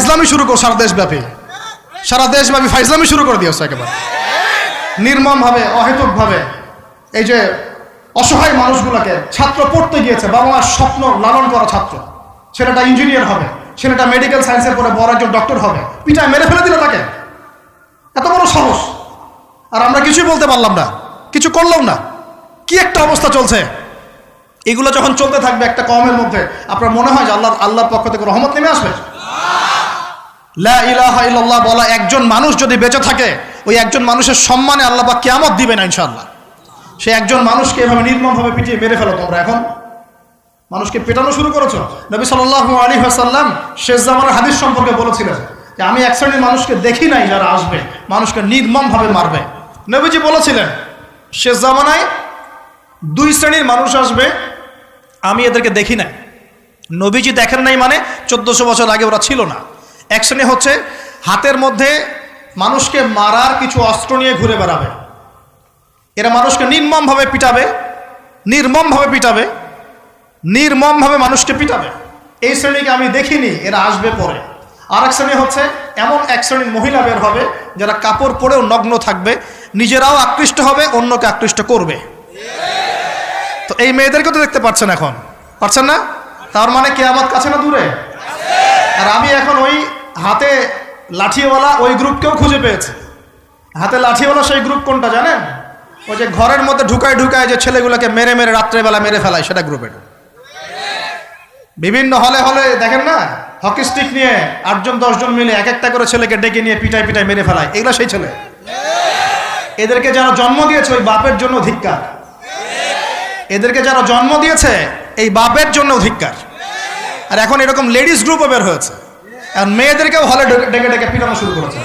ফাইজলামি শুরু করো সারা দেশব্যাপী ফাইজলামি শুরু করে দিয়েছে একেবারে নির্মমভাবে, অহেতুকভাবে। এই যে অসহায় মানুষগুলোকে, ছাত্র পড়তে গিয়েছে, বাবা মার স্বপ্ন লালন করা ছাত্র, ছেলেটা ইঞ্জিনিয়ার হবে, ছেলেটা মেডিকেল সায়েন্সের পরে বড় একজন ডক্টর হবে, পিটায় মেরে ফেলে দিল তাকে। এত বড় সাহস! আর আমরা কিছুই বলতে পারলাম না, কিছু করলাম না। কি একটা অবস্থা চলছে! এগুলো যখন চলতে থাকবে একটা কওমের মধ্যে, আপনার মনে হয় যে আল্লাহর পক্ষ থেকে রহমত নেমে আসবে? লা ইলাহা ইল্লাল্লাহ বলা একজন মানুষ যদি বেঁচে থাকে, ওই একজন মানুষের সম্মানে আল্লাহ পাক কিয়ামত দিবে না ইনশাআল্লাহ। সে একজন মানুষকে এভাবে নির্মমভাবে পিটিয়ে মেরে ফেলো তোমরা। এখন মানুষকে পেটানো শুরু করেছো। নবী সাল্লাল্লাহু আলাইহি ওয়াসাল্লাম শেষ জামানার হাদিস সম্পর্কে বলেছিলেন যে আমি এক শ্রেণীর মানুষকে দেখি নাই যারা আসবে মানুষকে নির্মমভাবে মারবে। নবীজি বলেছিলেন শেষ জামানায় দুই শ্রেণীর মানুষ আসবে, আমি এদেরকে দেখি নাই। নবীজি দেখেন নাই মানে 1400 বছর আগে ওরা ছিল না। এক শ্রেণী হচ্ছে হাতের মধ্যে মানুষকে মারার কিছু অস্ত্র নিয়ে ঘুরে বেড়াবে, এরা মানুষকে নির্মমভাবে মানুষকে পিটাবে। এই শ্রেণীকে আমি দেখিনি, এরা আসবে পরে। আর এক শ্রেণী হচ্ছে এমন এক শ্রেণীর মহিলা বের হবে যারা কাপড় পরেও নগ্ন থাকবে, নিজেরাও আকৃষ্ট হবে, অন্যকে আকৃষ্ট করবে। তো এই মেয়েদেরকে তো দেখতে পাচ্ছেন, এখন পাচ্ছেন না? তার মানে কিয়ামত কাছে না দূরে? আর আমি এখন ওই হাতে লাঠিওয়ালা ওই গ্রুপকেও খুঁজে পেয়েছি। হাতে লাঠিওয়ালা সেই গ্রুপ কোনটা জানেন? ওই যে ঘরের মধ্যে ঢুকায় যে ছেলেগুলোকে মেরে রাত্রেবেলা মেরে ফেলায়, সেটা গ্রুপের। বিভিন্ন হলে দেখেন না, হকি স্টিক নিয়ে 8-10 জন মিলে এক একটা করে ছেলেকে ডেকে নিয়ে পিটায় মেরে ফেলায়, এগুলো সেই ছেলে। এদেরকে যারা জন্ম দিয়েছে ওই বাপের জন্য ধিক্কার। এদেরকে যারা জন্ম দিয়েছে এই বাপের জন্য ধিক্কার। আর এখন এরকম লেডিস গ্রুপও বের হয়েছে, আর মেয়েদেরকেও হলে ডেকে পিটানো শুরু করেছে।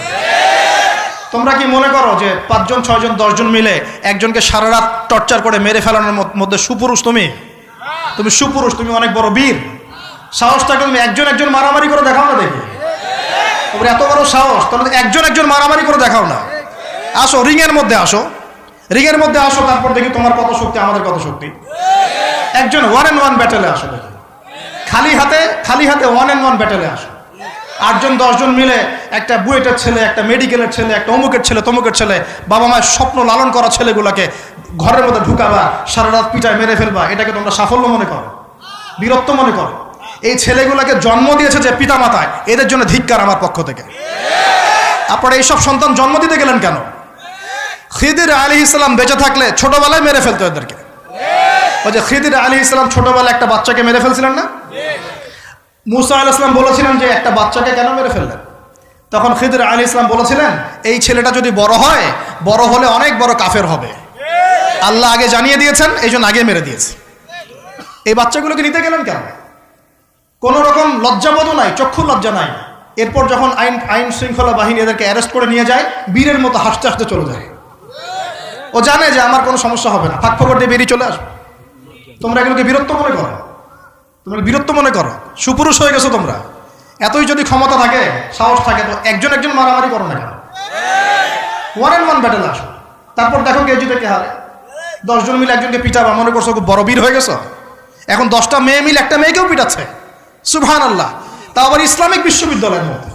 তোমরা কি মনে করো যে 5 জন 6 জন 10 জন মিলে একজনকে সারা রাত টর্চার করে মেরে ফেলানোর মধ্যে সুপুরুষ? তুমি সুপুরুষ, তুমি অনেক বড় বীর। সাহসটাকে তুমি একজন মারামারি করে দেখাও না দেখি। তোমরা এত বড় সাহস, তাহলে একজন মারামারি করে দেখাও না। আসো রিংয়ের মধ্যে আসো, তারপর দেখি তোমার কত শক্তি, আমাদের কত শক্তি। একজন 1-on-1 ব্যাটেলে আসো দেখি। খালি হাতে 1-on-1 ব্যাটেলে আসো। 8 জন 10 জন মিলে একটা বুয়েটের ছেলে, একটা মেডিকেলের ছেলে, একটা অমুকের ছেলে, তমুকের ছেলে, বাবা মায়ের স্বপ্ন লালন করা ছেলেগুলোকে ঘরের মধ্যে ঢুকাবা, সারা রাত পিটায় মেরে ফেলবা, এটাকে তোমরা সাফল্য মনে করো, বীরত্ব মনে করো? এই ছেলেগুলোকে জন্ম দিয়েছে যে পিতা মাতায়, এদের জন্য ধিক্কার আমার পক্ষ থেকে। আপনারা এইসব সন্তান জন্ম দিতে গেলেন কেন? খিদির আলাইহিস সালাম বেঁচে থাকলে ছোটবেলায় মেরে ফেলতো এদেরকে। ওই যে খিদির আলাইহিস সালাম ছোটবেলায় একটা বাচ্চাকে মেরে ফেলছিলেন না? মুসা আলাইহিস সালাম বলেছিলেন যে একটা বাচ্চাকে কেন মেরে ফেললেন? তখন খিদির আলাইহিস সালাম বলেছিলেন এই ছেলেটা যদি বড় হলে অনেক বড় কাফের হবে। আল্লাহ আগে জানিয়ে দিয়েছেন, এই জন্য আগে মেরে দিয়েছে। এই বাচ্চাগুলোকে নিতে গেলেন কেন? কোন রকম লজ্জাবোধও নাই, চক্ষু লজ্জা নাই। এরপর যখন আইন শৃঙ্খলা বাহিনী এদেরকে অ্যারেস্ট করে নিয়ে যায়, বীরের মতো হাসতে হাসতে চলে যায়। ও জানে যে আমার কোনো সমস্যা হবে না, ফাঁক ফোকর দিয়ে বেরিয়ে চলে আসবে। তোমরা এগুলোকে বীরত্ব মনে করো, সুপুরুষ হয়ে গেছো তোমরা। এতই যদি ক্ষমতা থাকে, সাহস থাকে, তো একজন মারামারি করো না কেন? 1-on-1 ব্যাটেলে আসো, তারপর দেখো কে জিতে কে হারে। 10 জন মিলে একজনকে পিটাবা, মনে করছো খুব বড় বীর হয়ে গেছো। এখন 10টা মেয়ে মিলে একটা মেয়েকেও পিটাচ্ছে, সুবহানাল্লাহ। তাও আবার ইসলামিক বিশ্ববিদ্যালয়ের মধ্যে।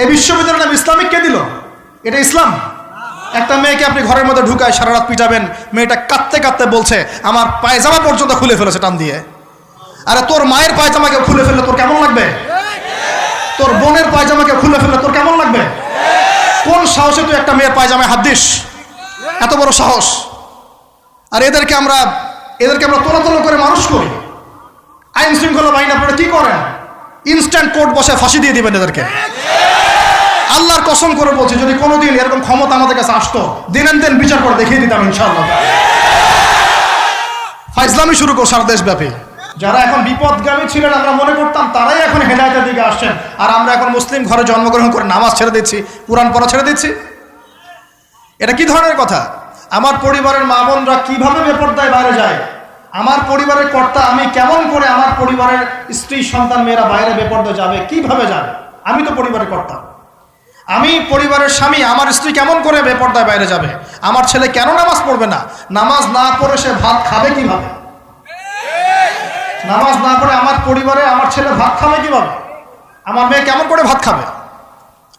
এই বিশ্ববিদ্যালয়ের নাম ইসলামিক কে দিল? এটা ইসলাম? একটা মেয়েকে আপনি ঘরের মধ্যে ঢুকায় সারা রাত পিটাবেন, মেয়েটা কাঁদতে বলছে আমার পায়জামা পর্যন্ত খুলে ফেলেছে টান দিয়ে। আরে তোর মায়ের পায়জামাকে খুলে ফেললে তোর কেমন লাগবে? তোর বোনের পায়জামাকে খুলে ফেললে তোর কেমন লাগবে? কোন সাহসে তুই একটা মেয়ের পায়জামায় হাত দিস? এত বড় সাহস! আর এদেরকে আমরা তোলা করে মানুষ করি। আইন শৃঙ্খলা বাহিনী আপনারা কি করেন? ইনস্ট্যান্ট কোর্ট বসে ফাঁসি দিয়ে দিবেন এদেরকে। আল্লাহর কসম করে বলছি, যদি কোনোদিন এরকম ক্ষমতা আমাদের কাছে আসতো, দিন বিচার করে দেখিয়ে দিতাম ইনশাআল্লাহ। ফাইজলামি শুরু করো সারা দেশব্যাপী। যারা এখন বিপদগামী ছিলেন আমরা মনে করতাম, তারাই এখন হেদায়েতের দিকে আসছেন। আর আমরা এখন মুসলিম ঘরে জন্মগ্রহণ করে নামাজ ছেড়ে দিচ্ছি, কুরআন পড়া ছেড়ে দিচ্ছি। এটা কি ধরনের কথা? আমার পরিবারের মা বোনরা কিভাবে বেপরদায় বাইরে যায়? আমার পরিবারের কর্তা আমি কেমন করে আমার পরিবারের স্ত্রী সন্তান মেয়েরা বাইরে বেপরদায় যাবে? কিভাবে যাবে? আমি তো পরিবারের কর্তা, আমি পরিবারের স্বামী, আমার স্ত্রী কেমন করে বেপরদায় বাইরে যাবে? আমার ছেলে কেন নামাজ পড়বে না? নামাজ না পড়ে সে ভাত খাবে কিভাবে? নামাজ না পড়ে আমার পরিবারে আমার ছেলে ভাত খাবে কিভাবে? আমার মেয়ে কেমন করে ভাত খাবে?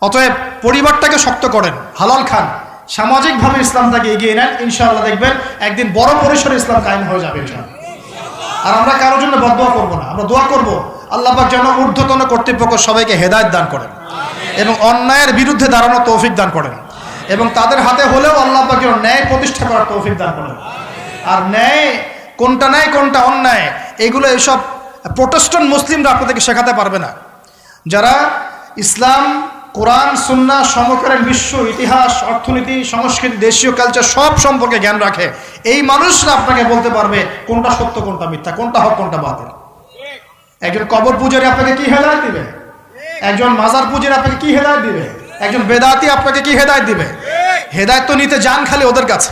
অতএব পরিবারটাকে শক্ত করেন, হালাল খান, সামাজিকভাবে ইসলামটাকে এগিয়ে নেন, ইনশাআল্লাহ দেখবেন একদিন বড় পরিসরে ইসলাম কায়েম হয়ে যাবে ইনশাআল্লাহ। আর আমরা কারোর জন্য বদদোয়া করব না, আমরা দোয়া করব আল্লাহ পাক যেন ঊর্ধ্বতন কর্তৃপক্ষ সবাইকে হেদায়েত দান করেন এবং অন্যায়ের বিরুদ্ধে দাঁড়ানোর তৌফিক দান করেন এবং তাদের হাতে হলেও আল্লাহ পাক যেন ন্যায় প্রতিষ্ঠা করার তৌফিক দান করেন। আর ন্যায় কোনটা অন্যায় এগুলো এসব প্রোটেস্ট্যান্ট মুসলিমরা আপনাদেরকে শেখাতে পারবে না। যারা ইসলাম, কোরআন, সুন্নাহ, সমকালীন বিশ্ব ইতিহাস, অর্থনীতি, সংস্কৃতি, দেশীয় কালচার সব সম্পর্কে জ্ঞান রাখে, এই মানুষরা আপনাকে বলতে পারবে কোনটা সত্য, কোনটা মিথ্যা, কোনটা হক, কোনটা বাতিল। একজন কবর পূজারী আপনাকে কি হেদায়েত দিবে? একজন মাজার পূজারী আপনাকে কি হেদায়েত দিবে? একজন বেদাতি আপনাকে কি হেদায়েত দিবে? হেদায়েত তো নিতে যান খালি ওদের কাছে।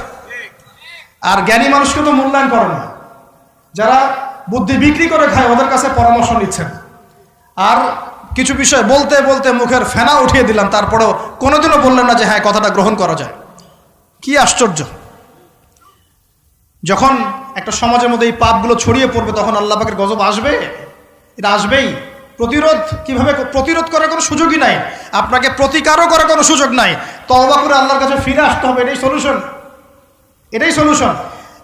আর জ্ঞানী মানুষকে তো মূল্যায়ন করে না, যারা বুদ্ধি বিক্রি করে খায় ওদের কাছে পরামর্শ নিচ্ছেন। আর কিছু বিষয় বলতে বলতে মুখের ফেনা উঠিয়ে দিলাম, তারপরেও কোনোদিনও বললেন না যে হ্যাঁ কথাটা গ্রহণ করা যায়। কি আশ্চর্য! যখন একটা সমাজের মধ্যে এই পাপগুলো ছড়িয়ে পড়বে তখন আল্লাহ পাকের গজব আসবে, এটা আসবেই। কিভাবে প্রতিরোধ করার কোনো সুযোগই নাই, আপনাকে প্রতিকারও করার কোনো সুযোগ নাই। তওবা করে আল্লাহর কাছে ফিরে আসতে হবে, এটাই সলিউশন।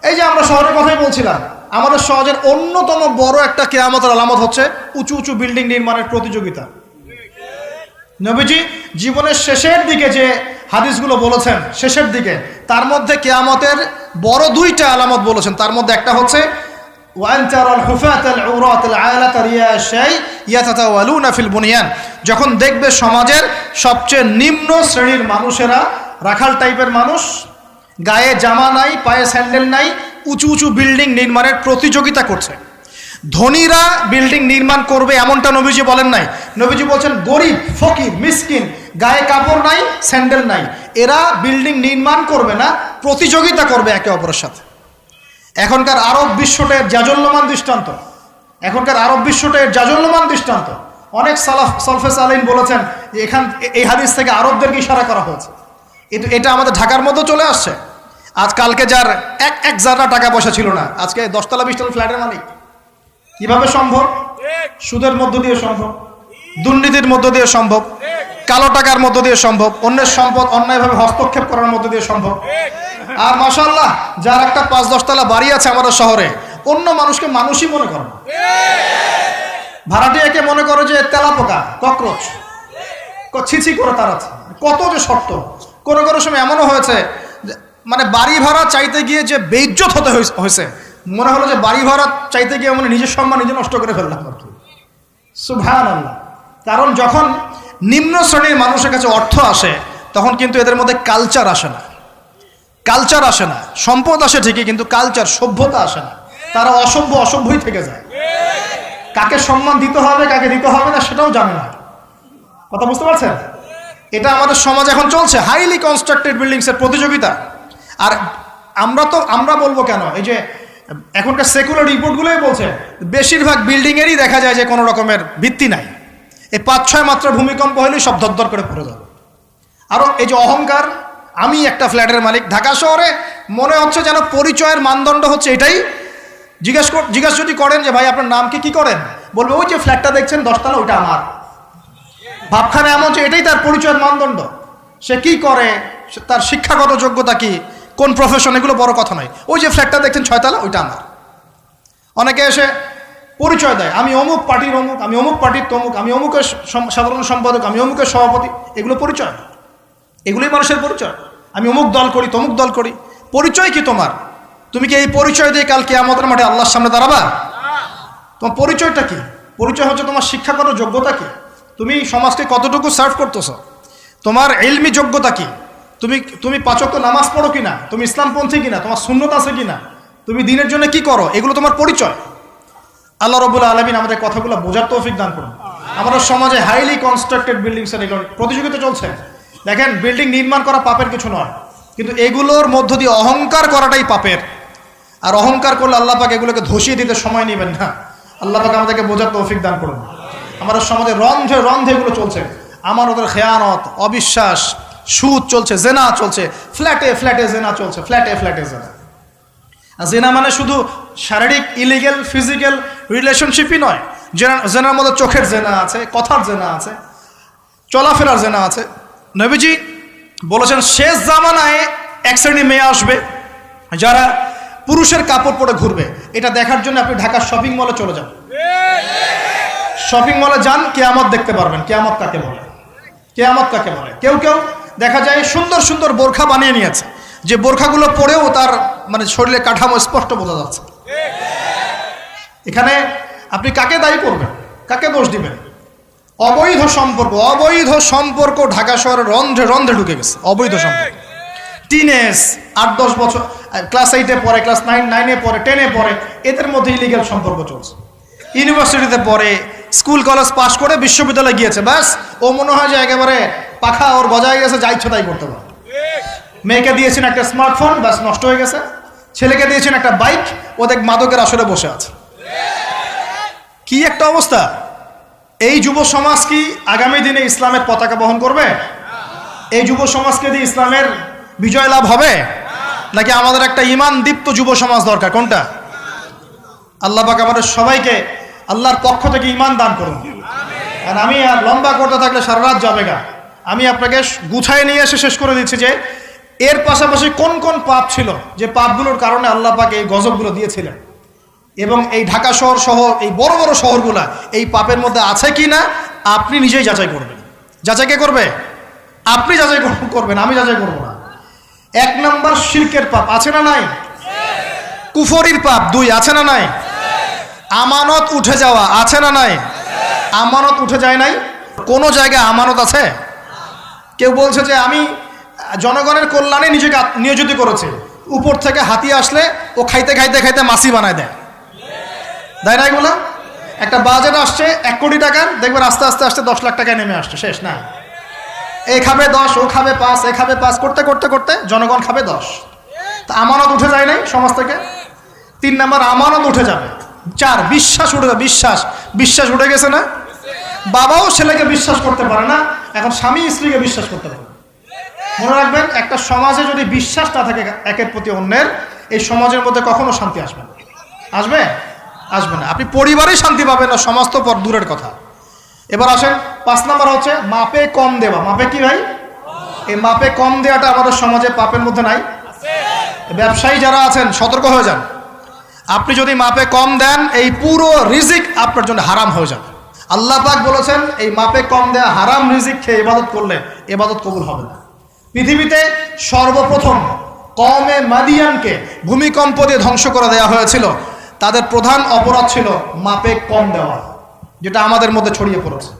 এই যে আমরা শহরের কথাই বলছিলাম, আমাদের সমাজের অন্যতম বড় একটা কিয়ামতের আলামত হচ্ছে উঁচু উঁচু বিল্ডিং নির্মাণের প্রতিযোগিতা। নবীজি জীবনের শেষের দিকে যে হাদিসগুলো বলেছেন, শেষের দিকে, তার মধ্যে কিয়ামতের বড় দুইটা আলামত বলেছেন। তার মধ্যে একটা হচ্ছে যখন দেখবে সমাজের সবচেয়ে নিম্ন শ্রেণীর মানুষেরা, রাখাল টাইপের মানুষ, গায়ে জামা নাই, পায়ে স্যান্ডেল নাই, উঁচু উঁচু বিল্ডিং নির্মাণের প্রতিযোগিতা করছে। ধনীরা বিল্ডিং নির্মাণ করবে এমনটা নবীজি বলেন নাই। নবীজি বলছেন গরিব, ফকির, মিসকিন, গায়ে কাপড় নাই, স্যান্ডেল নাই, এরা বিল্ডিং নির্মাণ করবে না, প্রতিযোগিতা করবে একে অপরের সাথে। এখনকার আরব বিশ্বটার জাজল্যমান দৃষ্টান্ত। অনেক সলফে সালেহিন বলেছেন যে এই হাদিস থেকে আরবদেরকে ইশারা করা হয়েছে। এটা আমাদের ঢাকার মধ্যে চলে আসছে। কালকে যার এক জাররা টাকা পয়সা ছিল না, আজকে 10 তলা 20 তলা ফ্ল্যাটের মালিক। কিভাবে সম্ভব? সুদের মধ্য দিয়ে সম্ভব, দুর্নীতির মধ্য দিয়ে সম্ভব, কালো টাকার মধ্য দিয়ে সম্ভব, অন্যের সম্পদ অন্যায়ভাবে হস্তক্ষেপ করার মধ্য দিয়ে সম্ভব। আর মাশাআল্লাহ, যার একটা 5-10 তলা বাড়ি আছে আমাদের শহরে, অন্য মানুষকে মানুষই মনে করে না, ভাড়াটিয়াকে মনে করে যে তেলাপোকা, ককরোচ, ছিছি করে তার আছে। কত যে শর্ত! কোনো সময় এমনও হয়েছে মানে বাড়ি ভাড়া চাইতে গিয়ে যে বেইজ্জত হতে হয়েছে, মনে হলো যে বাড়ি ভাড়া চাইতে গিয়ে মানে নিজের সম্মান নিজে নষ্ট করে ফেললাম। সুবহানাল্লাহ। কারণ যখন নিম্ন শ্রেণীর মানুষের কাছে অর্থ আসে তখন কিন্তু এদের মধ্যে কালচার আসে না। সম্পদ আসে ঠিকই, কিন্তু কালচার, সভ্যতা আসে না। তারা অসভ্যই থেকে যায়। কাকে সম্মান দিতে হবে, কাকে দিতে হবে না সেটাও জানে না। কথা বুঝতে পারছেন? এটা আমাদের সমাজ এখন চলছে, হাইলি কনস্ট্রাক্টেড বিল্ডিংসের প্রতিযোগিতা। আর আমরা বলবো কেন, এই যে এখনকার সেকুলার রিপোর্টগুলোই বলছে বেশিরভাগ বিল্ডিংয়েরই দেখা যায় যে কোনো রকমের ভিত্তি নাই। এই 5-6 মাত্রা ভূমিকম্প হলেই সব ধরধর করে পড়ে যাবে। আরও এই যে অহংকার, আমি একটা ফ্ল্যাটের মালিক। ঢাকা শহরে মনে হচ্ছে যেন পরিচয়ের মানদণ্ড হচ্ছে এটাই। জিজ্ঞাসা যদি করেন যে ভাই আপনার নাম কি করেন, বলবে ওই যে ফ্ল্যাটটা দেখছেন 10 তলা, ওইটা আমার। ভাবখানা এমন যে এটাই তার পরিচয়ের মানদণ্ড। সে কি করে, তার শিক্ষাগত যোগ্যতা কি, কোন প্রফেশন, এগুলো বড় কথা নয়। ওই যে ফ্ল্যাটটা দেখছেন 6 তলা, ওইটা আমার। অনেকে এসে পরিচয় দেয়, আমি অমুক পার্টির অমুক, আমি অমুক পার্টির তমুক, আমি অমুকের সাধারণ সম্পাদক, আমি অমুকের সভাপতি। এগুলো পরিচয়, এগুলোই মানুষের পরিচয়। আমি অমুক দল করি, তমুক দল করি। পরিচয় কি তোমার? তুমি কি এই পরিচয় দিয়ে কাল কিয়ামতের মাঠে আল্লাহর সামনে দাঁড়াবা? তোমার পরিচয়টা কি? পরিচয় হচ্ছে তোমার শিক্ষাগত যোগ্যতা কি, তুমি সমাজকে কতটুকু সার্ভ করতেছ, তোমার ইলমি যোগ্যতা কি, তুমি 5 ওয়াক্ত নামাজ পড়ো কিনা, তুমি ইসলামপন্থী কিনা, তোমার সুন্নত আছে কিনা, তুমি দিনের জন্য কি করো, এগুলো তোমার পরিচয়। আল্লাহ রাব্বুল আলামিন আমাদের কথাগুলো বোঝার তৌফিক দান করুন। আমাদের সমাজে হাইলি কনস্ট্রাক্টেড বিল্ডিংসের এগুলো প্রতিযোগিতা চলছে। দেখেন, বিল্ডিং নির্মাণ করা পাপের কিছু নয়, কিন্তু এগুলোর মধ্য দিয়ে অহংকার করাটাই পাপের। আর অহংকার করলে আল্লাহ পাক এগুলোকে ধসিয়ে দিতে সময় নেবেন না। আল্লাহ পাক আমাদেরকে বোঝার তৌফিক দান করুন। আমাদের সমাজে রন্ধে এগুলো চলছে, আমানতের খেয়ানত, অবিশ্বাস, সুদ চলছে, জেনা চলছে, ফ্ল্যাটে জেনা চলছে, ফ্ল্যাটে জেনা। জেনা মানে শুধু শারীরিক ইলিগেল ফিজিক্যাল রিলেশনশিপই নয়, জেনার মধ্যে চোখের জেনা আছে, কথার জেনা আছে, চলাফেরার জেনা আছে। নবীজি বলেছেন শেষ জামানায় এক শ্রেণী মেয়ে আসবে যারা পুরুষের কাপড় পরে ঘুরবে। এটা দেখার জন্য আপনি ঢাকার শপিং মলে চলে যান, শপিং মলে যান, কিয়ামত দেখতে পারবেন। কিয়ামত কাকে বলে? কিয়ামত কাকে বলে? কেউ কেউ দেখা যায় সুন্দর সুন্দর বোরখা বানিয়ে নিয়েছে, যে বোরখাগুলো পরেও তার মানে শরীরে কাঠামো স্পষ্ট বোঝা যাচ্ছে। এখানে আপনি কাকে দায়ী করবেন, কাকে দোষ দিবেন? অবৈধ সম্পর্ক, অবৈধ সম্পর্ক ঢাকা শহরে রন্ধ্রে রন্ধ্রে ঢুকে গেছে। অবৈধ সম্পর্ক, টিনেজ 8-10 বছর, ক্লাস 8-এ পড়ে, ক্লাস 9-এ পড়ে, 10-এ পড়ে, এদের মধ্যে ইলিগাল সম্পর্ক চলছে। ইউনিভার্সিটিতে পড়ে, স্কুল কলেজ পাশ করে বিশ্ববিদ্যালয়ে গিয়েছে, ব্যাস ও মনে হয় যে একেবারে পাখা ওর গজায় গেছে, যা ইচ্ছা তাই করতে পারে। মেয়েকে দিয়েছেন একটা স্মার্টফোন, ব্যাস নষ্ট হয়ে গেছে। ছেলেকে দিয়েছেন একটা বাইক, ও দেখ মাদকের আসরে বসে আছে। কি একটা অবস্থা! এই যুব সমাজ কি আগামী দিনে ইসলামের পতাকা বহন করবে? এই যুব সমাজকে দিয়ে ইসলামের বিজয় লাভ হবে, নাকি আমাদের একটা ঈমান দীপ্ত যুব সমাজ দরকার? কোনটা? আল্লাহ পাক আমাদের সবাইকে আল্লাহর পক্ষ থেকে ঈমান দান করুন। আর আমি আর লম্বা করতে থাকলে সারা রাত যাবে গা। আমি আপনাকে গুছায় নিয়ে এসে শেষ করে দিচ্ছি যে এর পাশাপাশি কোন কোন পাপ ছিল, যে পাপগুলোর কারণে আল্লাহ পাক এই গজবগুলো দিয়েছিলেন, এবং এই ঢাকা শহর সহ এই বড় বড় শহরগুলা এই পাপের মধ্যে আছে কি না আপনি নিজেই যাচাই করবেন। যাচাই কে করবে? আপনি যাচাই করবেন, আমি যাচাই করব না। 1 নম্বর শিরকের পাপ, আছে না নাই? কুফরির পাপ 2, আছে না নাই? আমানত উঠে যাওয়া, আছে না নাই? আমানত উঠে যায় নাই? কোন জায়গায় আমানত আছে? কেউ বলছে যে আমি জনগণের কল্যাণে নিজেকে নিয়োজিত করেছে, উপর থেকে হাতি আসলে ও খাইতে খাইতে খাইতে মাছি বানায় দেয়, দেয় না? এগুলো একটা বাজেট আসছে 1 কোটি টাকার, দেখবেন আস্তে আস্তে আস্তে 10 লাখ টাকায় নেমে আসছে, শেষ না? এ খাবে 10, ও খাবে 5, এ খাবে 5 করতে করতে করতে জনগণ খাবে 10। তা আমানত উঠে যায় নাই সমাজ থেকে? 3 নম্বর আমানত উঠে যাবে। 4 বিশ্বাস উঠে যাবে। বিশ্বাস উঠে গেছে না? বাবাও ছেলেকে বিশ্বাস করতে পারে না, এখন স্বামী স্ত্রীকে বিশ্বাস করতে পারে। মনে রাখবেন, একটা সমাজে যদি বিশ্বাস না থাকে একের প্রতি অন্যের, এই সমাজের মধ্যে কখনো শান্তি আসবে না। আসবে? আসবে না। আপনি পরিবারে শান্তি পাবেন না, সমাজ তো পর দূরের কথা। এবার আসেন 5 নম্বর হচ্ছে মাপে কম দেওয়া। মাপে কি ভাই? এই মাপে কম দেওয়াটা আমাদের সমাজে পাপের মধ্যে নাই? ব্যবসায়ী যারা আছেন সতর্ক হয়ে যান। আপনি যদি মাপে কম দেন, এই পুরো রিজিক আপনার জন্য হারাম হয়ে যাবে। আল্লাহ পাক বলেছেন এই মাপে কম দেওয়া হারাম রিজিক খেয়ে ইবাদত করলে ইবাদত কবুল হবে না। পৃথিবীতে সর্বপ্রথম কওমে মাদিয়ানকে ভূমিকম্প দিয়ে ধ্বংস করে দেওয়া হয়েছিল। তাদের প্রধান অপরাধ ছিল মাপে কম দেওয়া, যেটা আমাদের মধ্যে ছড়িয়ে পড়েছে।